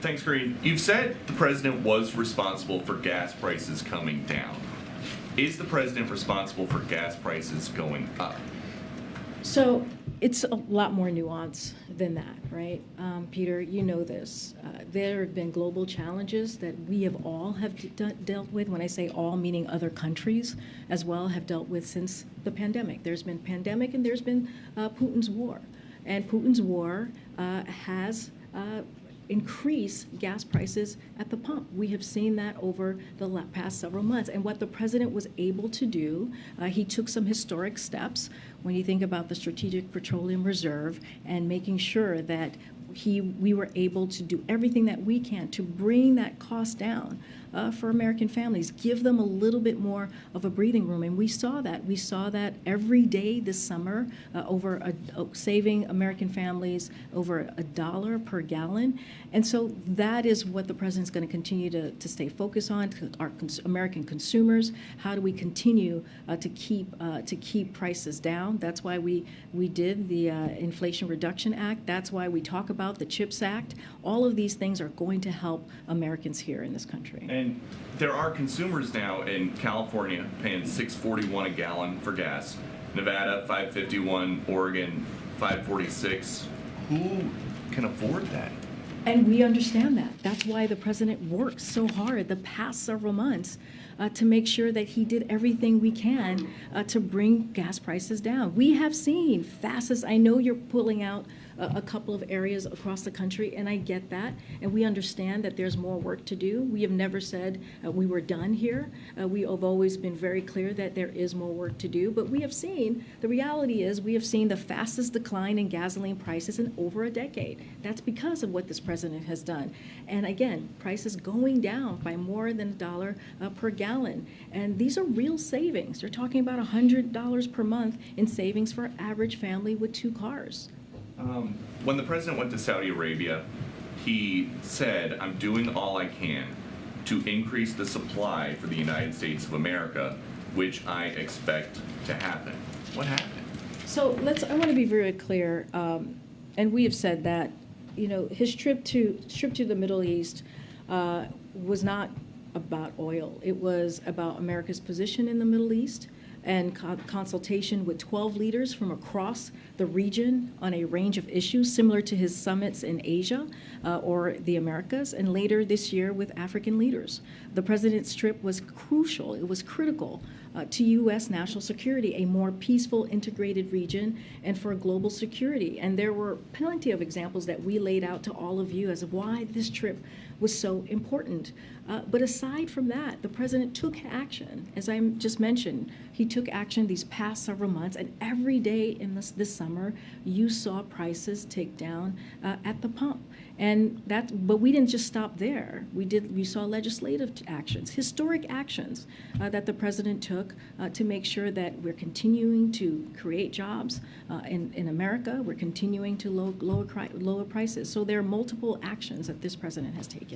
Thanks, Green. You've said the president was responsible for gas prices coming down. Is the president responsible for gas prices going up? So it's a lot more nuance than that, right? Peter, you know this. There have been global challenges that we have all dealt with. When I say all, meaning other countries as well, have dealt with since the pandemic. There's been pandemic and there's been Putin's war. And Putin's war has increase gas prices at the pump. We have seen that over the past several months. And what the president was able to do, he took some historic steps when you think about the Strategic Petroleum Reserve and making sure that we were able to do everything that we can to bring that cost down for American families, give them a little bit more of a breathing room. And we saw that. We saw that every day this summer, saving American families over $1 per gallon. And so that is what the president's going to continue to stay focused on, to our American consumers. How do we continue to keep prices down? That's why we did the Inflation Reduction Act. That's why we talk about the CHIPS Act. All of these things are going to help Americans here in this country. And there are consumers now in California paying $6.41 a gallon for gas, Nevada $5.51, Oregon $5.46. Who can afford that? And we understand that. That's why the president worked so hard the past several months to make sure that he did everything we can to bring gas prices down. We have seen fastest. I know you're pulling out a couple of areas across the country, and I get that, and we understand that there's more work to do. We have never said we were done here. We have always been very clear that there is more work to do, but we have seen, the reality is we have seen the fastest decline in gasoline prices in over a decade. That's because of what this president has done. And again, prices going down by more than $1 per gallon. And these are real savings. You're talking about $100 per month in savings for an average family with 2 cars. When the president went to Saudi Arabia, he said, I'm doing all I can to increase the supply for the United States of America, which I expect to happen. What happened? So I want to be very clear, and we have said that, you know, his trip to the Middle East was not about oil. It was about America's position in the Middle East and consultation with 12 leaders from across the region on a range of issues similar to his summits in Asia or the Americas, and later this year with African leaders. The president's trip was crucial. It was critical to U.S. national security, a more peaceful, integrated region, and for global security. And there were plenty of examples that we laid out to all of you as to why this trip was so important. But aside from that, the president took action. As I just mentioned, he took action these past several months, and every day in this summer, you saw prices take down at the pump. But we didn't just stop there. We saw legislative actions, historic actions that the president took to make sure that we're continuing to create jobs in America. We're continuing to lower prices. So there are multiple actions that this president has taken.